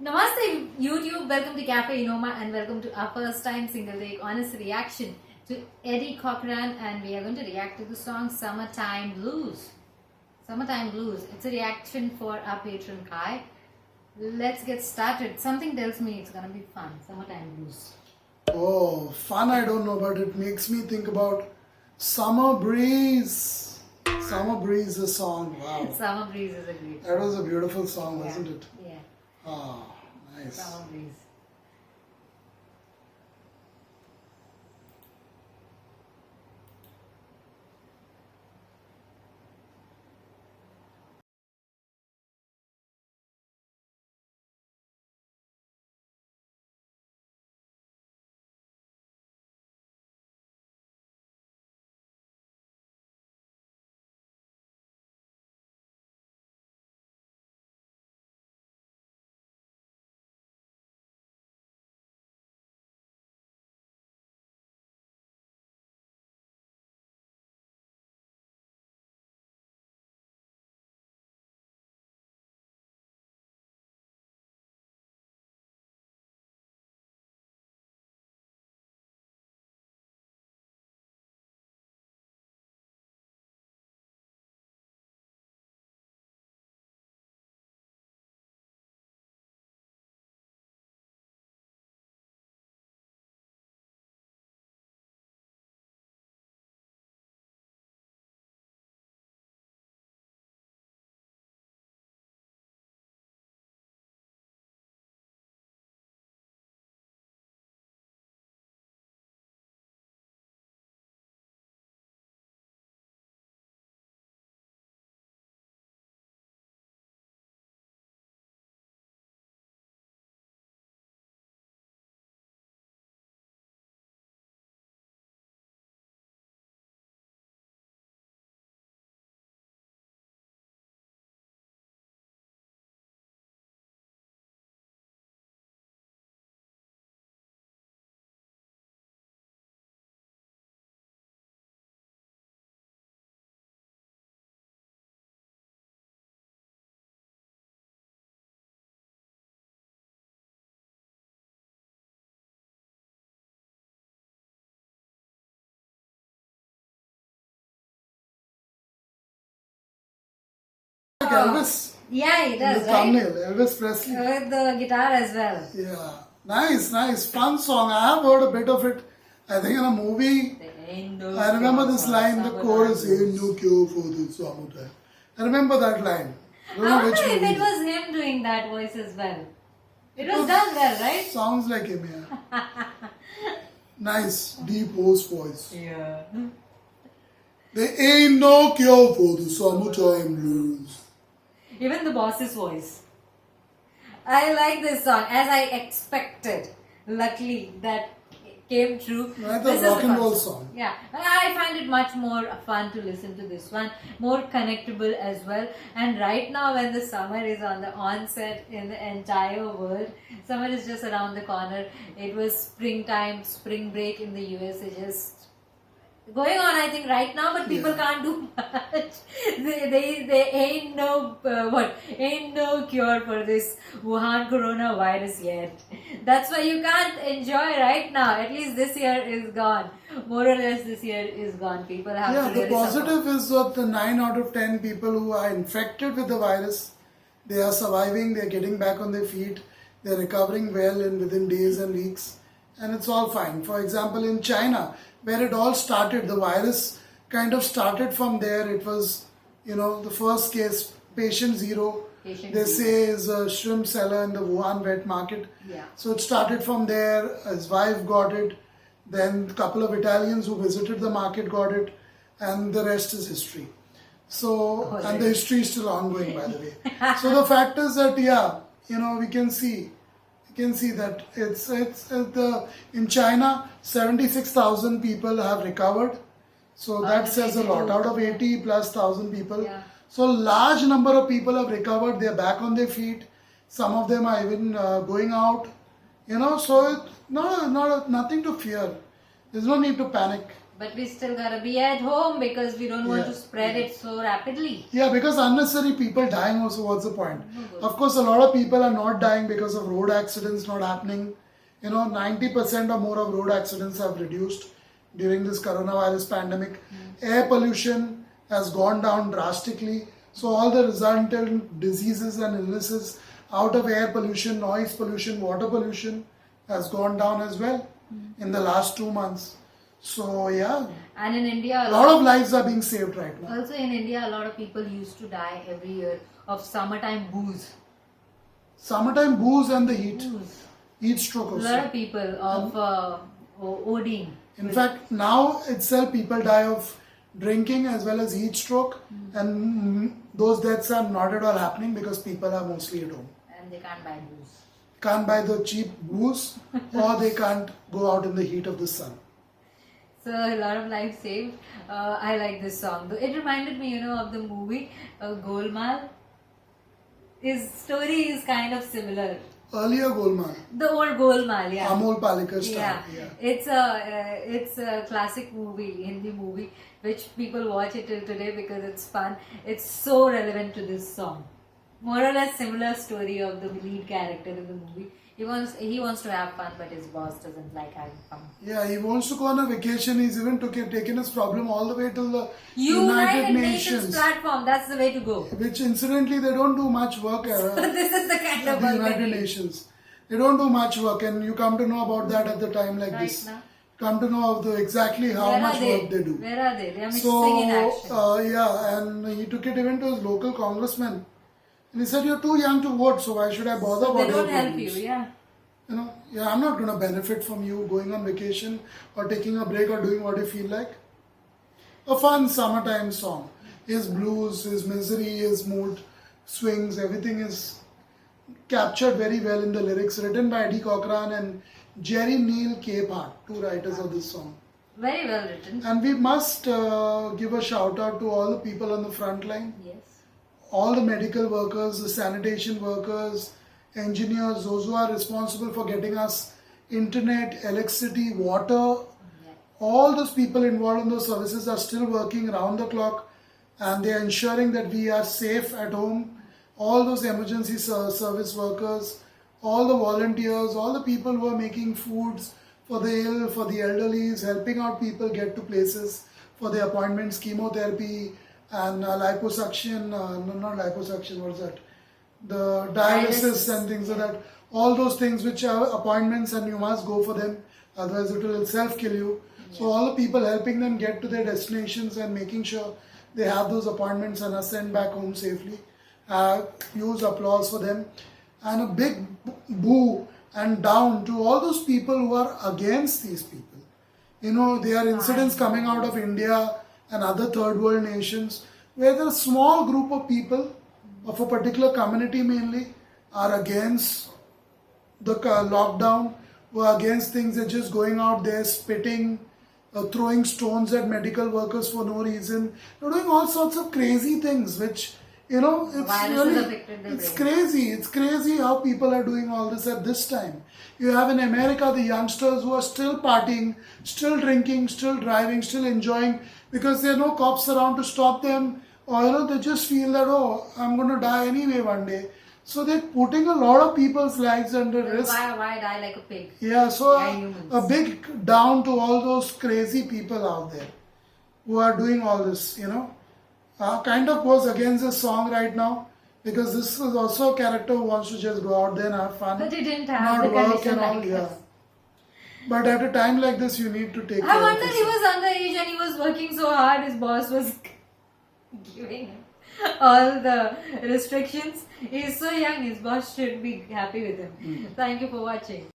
Namaste YouTube, welcome to Cafe Inoma and welcome to our first time single take honest reaction to Eddie Cochran, and we are going to react to the song Summertime Blues. Summertime Blues, it's a reaction for our patron Kai. Let's get started. Something tells me it's gonna be fun. Summertime Blues. Oh, fun I don't know, but it makes me think about Summer Breeze. Summer Breeze, the song. Wow. Summer Breeze is a great That song. was a beautiful song, wasn't it? Yeah, Ah, nice. Summer Breeze. Like Elvis Yeah, he in does, the right? thumbnail, Elvis Presley. With the guitar as well. Yeah, nice, fun song. I have heard a bit of it. I think in a movie. I remember this line, the chorus, ain't no cure for this summertime. I remember that line. I don't I know wonder which if movie. it was him doing that voice as well. It was done well, right? Sounds like him, yeah. Nice, deep hoarse voice. Yeah. There ain't no cure for the summertime blues. Even the boss's voice. I like this song as I expected. Luckily, that came true. Right, This the is rock the and roll first. song. Yeah, I find it much more fun to listen to this one, more connectable as well. And right now, when the summer is on the onset in the entire world, summer is just around the corner. It was springtime, spring break in the USA, just going on, I think, right now, but people can't do much. They ain't no ain't no cure for this Wuhan coronavirus yet. That's why you can't enjoy right now. At least this year is gone. More or less, this year is gone. People have Yeah, to the really suffer. positive is that the 9 out of 10 people who are infected with the virus, they are surviving, they're getting back on their feet, they're recovering well in within days and weeks, and it's all fine. For example, in China, where it all started, the virus kind of started from there. It was, the first case, patient zero, Patient they zero. say is a shrimp seller in the Wuhan wet market. Yeah. So it started from there. His wife got it. Then a couple of Italians who visited the market got it, and the rest is history. So, and the history is still ongoing, by the way. So the fact is that we can see that it's the in China 76,000 people have recovered. So that says a lot. Out of 80 plus thousand people. Yeah. So large number of people have recovered. They're back on their feet. Some of them are even going out. So it's nothing to fear. There's no need to panic. But we still gotta be at home because we don't want to spread it so rapidly. Yeah, because unnecessary people dying also, what's the point? No good. Of course, a lot of people are not dying because of road accidents not happening. 90% or more of road accidents have reduced during this coronavirus pandemic. Air pollution has gone down drastically. So all the resultant diseases and illnesses out of air pollution, noise pollution, water pollution has gone down as well in the last 2 months. So yeah, And in India, a lot of lives are being saved right now. also in India, a lot of people used to die every year of summertime booze. Summertime booze and the heat. Booze. Heat stroke A also. lot of people of ODing. In fact, now itself people die of drinking as well as heat stroke, and those deaths are not at all happening because people are mostly at home. And they can't buy booze. Can't buy the cheap booze, or they can't go out in the heat of the sun. So a lot of lives saved. I like this song. It reminded me, of the movie Golmaal. His story is kind of similar. Earlier Golmaal, The old Golmaal, yeah. Amol Palekar star. Yeah, it's a classic movie, Hindi movie, which people watch it till today because it's fun. It's so relevant to this song. More or less similar story of the lead character in the movie. He wants to have fun, but his boss doesn't like having fun. Yeah, he wants to go on a vacation. He's even taken his problem all the way till the United Nations platform. That's the way to go. Which incidentally they don't do much work. This is the kind of The work United they need. Nations. They don't do much work, and you come to know about that at the time like Right this. now. Come to know of exactly how Where much are they? work they do. Where are they? They are mixing in action. So yeah, and he took it even to his local congressman, and he said, "You're too young to vote, so why should I bother So about they your don't help you, problems?" yeah. Yeah, I'm not going to benefit from you going on vacation or taking a break or doing what you feel like. A fun summertime song. His blues, his misery, his mood swings, everything is captured very well in the lyrics, written by Eddie Cochran and Jerry Neal Capehart, two writers of this song. Very well written. And we must give a shout out to all the people on the front line, Yes. all the medical workers, the sanitation workers, engineers, those who are responsible for getting us internet, electricity, water. Yeah. All those people involved in those services are still working round the clock, and they are ensuring that we are safe at home. All those emergency service workers, all the volunteers, all the people who are making foods for the ill, for the elderly, helping out people get to places for their appointments, chemotherapy and liposuction, not liposuction, what's that? The dialysis and things like that. All those things which are appointments and you must go for them, otherwise it will itself kill you. So all the people helping them get to their destinations and making sure they have those appointments and are sent back home safely. Use applause for them. And a big boo and down to all those people who are against these people. There are incidents coming out of India and other third world nations where there are a small group of people of a particular community mainly are against the lockdown, who are against things. They're just going out there spitting, throwing stones at medical workers for no reason. They're doing all sorts of crazy things which Viruses affected their it's brain. crazy. It's crazy how people are doing all this at this time. You have in America the youngsters who are still partying, still drinking, still driving, still enjoying because there are no cops around to stop them, or they just feel that, oh, I'm going to die anyway one day. So they're putting a lot of people's lives under risk. Why die like a pig? Yeah, so Yeah, humans. a big down to all those crazy people out there who are doing all this, kind of goes against the song right now because this is also a character who wants to just go out there and have fun. But he didn't have not the work condition and all, like yeah. us. But at a time like this, you need to take I care wonder of he yourself. was underage and he was working so hard. His boss was giving him all the restrictions. He's so young. His boss should be happy with him. Thank you for watching.